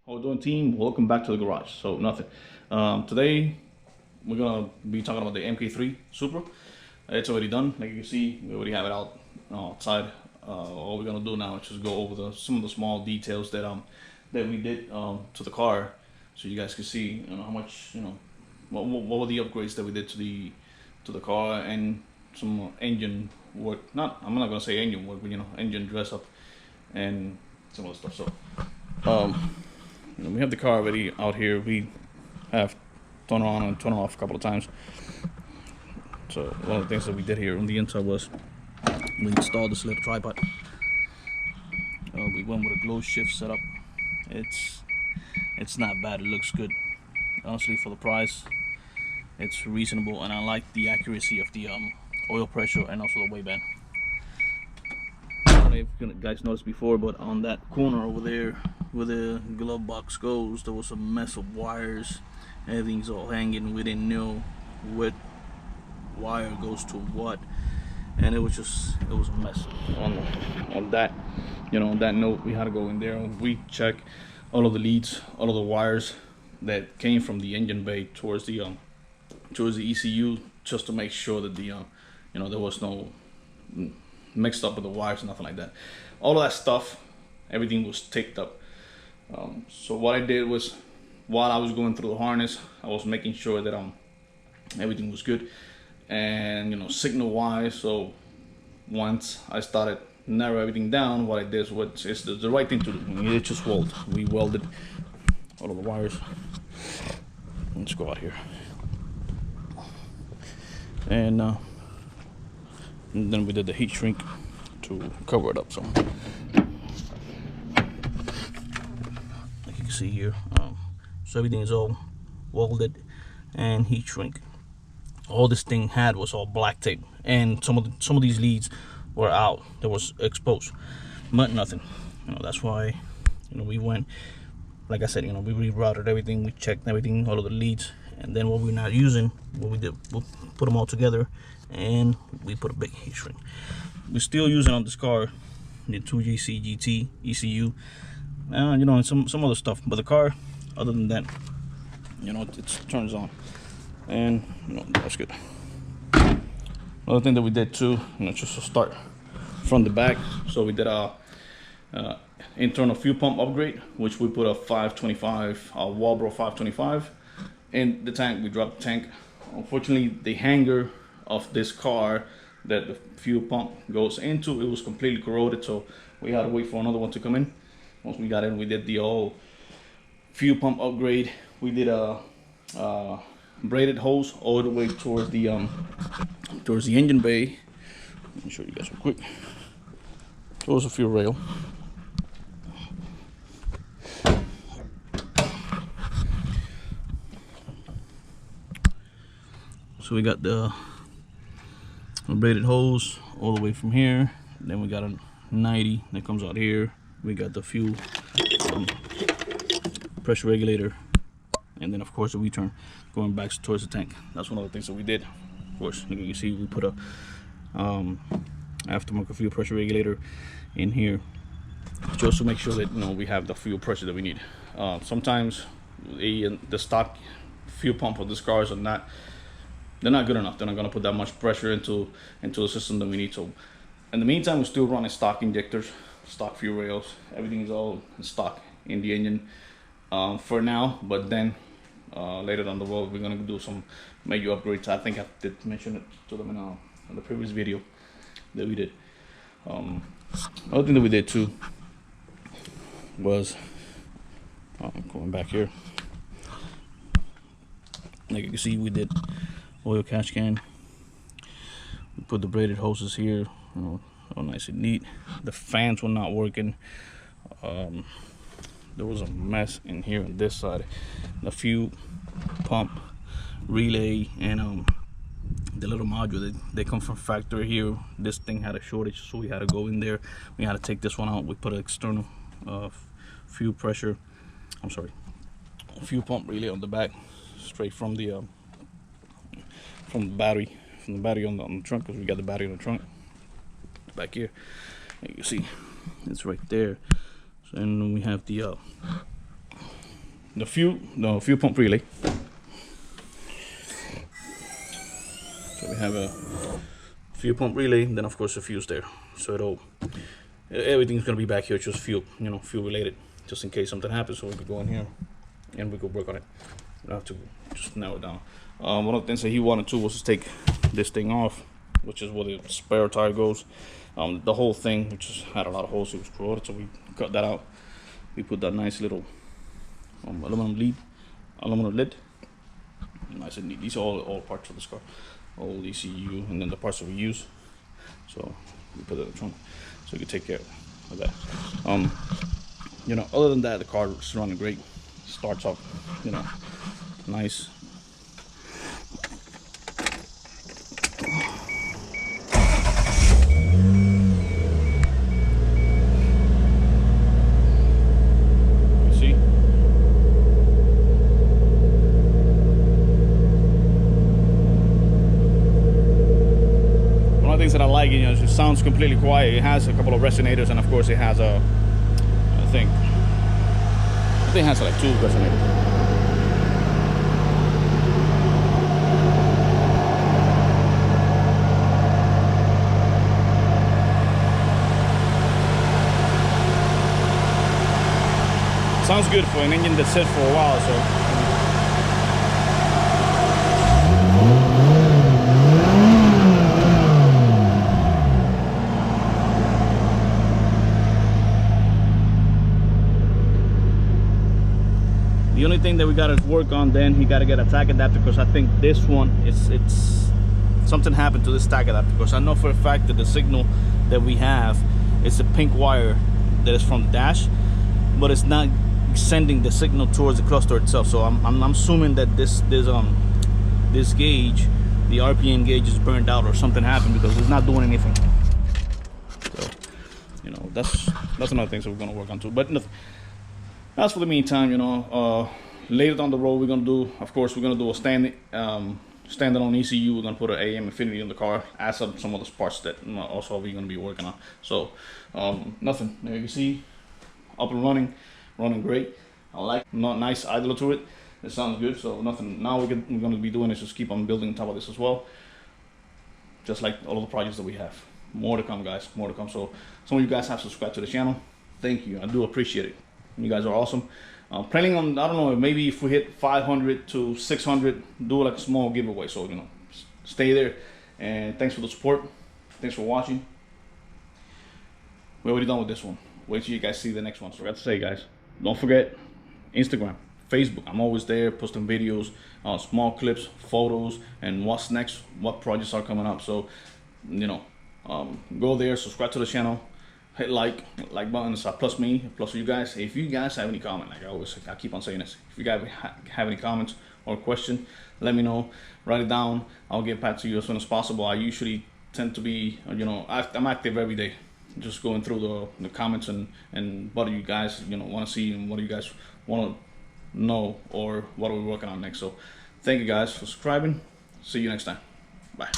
How we doing, team? Welcome back to the garage. So nothing. Today we're gonna be talking about the MK3 Supra. It's already done. Like you can see, we already have it outside. All we're gonna do now is just go over some of the small details that we did to the car, so you guys can see how much what were the upgrades that we did to the car, and some engine work. I'm not gonna say engine work, but engine dress up and some other stuff. So. We have the car already out here. We have turned on and turned off a couple of times. So one of the things that we did here on the inside was we installed this little tripod. We went with a glow shift setup. It's not bad. It looks good. Honestly, for the price, it's reasonable, and I like the accuracy of the oil pressure and also the weight band. I don't know if you guys noticed before, but on that corner over there where the glove box goes, there was a mess of wires. Everything's all hanging. We didn't know what wire goes to what, and it was a mess. On that, on that note, we had to go in there and we check all of the leads, all of the wires that came from the engine bay towards the ECU, just to make sure that there was no mixed up with the wires, nothing like that. All of that stuff, everything was taped up. So what I did was, while I was going through the harness, I was making sure that everything was good, and signal wise. So once I started narrow everything down, what I did was it's the right thing to do. It just welded. We welded all of the wires. Let's go out here, and then we did the heat shrink to cover it up. So see here, so everything is all welded and heat shrink. All this thing had was all black tape, and some of these leads were out, that was exposed, but nothing. That's why we went, like I said, we rerouted everything, we checked everything, all of the leads, and then what we're not using, what we did, we'll put them all together and we put a big heat shrink. We're still using on this car the 2JC GT ECU, and some other stuff, but the car, other than that, it turns on, and that's good. Another thing that we did too, just to start from the back, so we did a internal fuel pump upgrade, which we put a 525 Walbro 525 in the tank. We dropped the tank. Unfortunately, the hanger of this car that the fuel pump goes into, it was completely corroded, so we had to wait for another one to come in. Once we got in, we did the whole fuel pump upgrade. We did a braided hose all the way towards the engine bay. Let me show you guys real quick. Towards the fuel rail. So we got the braided hose all the way from here. Then we got a 90 that comes out here. We got the fuel pressure regulator, and then of course the return going back towards the tank. That's one of the things that we did. Of course, you can see we put a aftermarket fuel pressure regulator in here, just to make sure that we have the fuel pressure that we need. Sometimes the stock fuel pump of these cars they're not good enough. They're not going to put that much pressure into the system that we need. So in the meantime, we're still running stock injectors, stock fuel rails. Everything is all in stock in the engine for now, but then later down the road we're going to do some major upgrades. I think I did mention it to them in the previous video that we did. Another thing that we did too was going back here, like you can see, we did oil catch can. We put the braided hoses here, all nice and neat. The fans were not working. There was a mess in here on this side. The fuel pump relay and the little module, they come from factory here. This thing had a shortage, so we had to go in there. We had to take this one out. We put an external fuel pump relay on the back, straight from the battery on the trunk, because we got the battery on the trunk back here. You can see it's right there. So, and we have the the fuel pump relay. So we have a fuel pump relay, then of course the fuse there. So everything's gonna be back here, just fuel, fuel related, just in case something happens. So we could go in here and we could work on it. We don't have to just narrow it down. One of the things that he wanted to was to take this thing off, which is where the spare tire goes. The whole thing, which just had a lot of holes, it was corroded, so we cut that out. We put that nice little aluminum lid, nice and neat. These are all parts of this car, all ECU, and then the parts that we use. So we put it in the trunk, so we can take care of that. Other than that, the car is running great. Starts up, nice. Things that I like, it just sounds completely quiet. It has a couple of resonators, and of course it has a, I think it has like 2 resonators. Sounds good for an engine that's set for a while, so. The only thing that we gotta work on, then he gotta get a tach adapter, because I think this one it's something happened to this tach adapter, because I know for a fact that the signal that we have is a pink wire that is from the dash, but it's not sending the signal towards the cluster itself. So I'm assuming that this gauge, the RPM gauge, is burned out or something happened, because it's not doing anything. So that's another thing that we're gonna work on too. But nothing. As for the meantime, later down the road, we're gonna do a standalone ECU. We're gonna put an AM Infinity in the car, add some other parts that also we're gonna be working on. So nothing. There you can see, up and running great. I like, not nice idler to it. It sounds good. So nothing. Now we're gonna be doing is just keep on building on top of this as well. Just like all of the projects that we have. More to come, guys. More to come. So some of you guys have subscribed to the channel. Thank you. I do appreciate it. You guys are awesome. Planning on, I don't know, maybe if we hit 500 to 600, do like a small giveaway. So, stay there. And thanks for the support. Thanks for watching. We're already done with this one. Wait till you guys see the next one. So I forgot to say, guys, don't forget Instagram, Facebook. I'm always there posting videos, small clips, photos, and what's next, what projects are coming up. So, go there, subscribe to the channel. Hit like button, so plus me, plus you guys. If you guys have any comment, like I keep on saying this, if you guys have any comments or question, let me know. Write it down. I'll get back to you as soon as possible. I usually tend to be, I'm active every day, just going through the comments and what do you guys want to see, and what do you guys want to know, or what are we working on next. So thank you guys for subscribing. See you next time. Bye.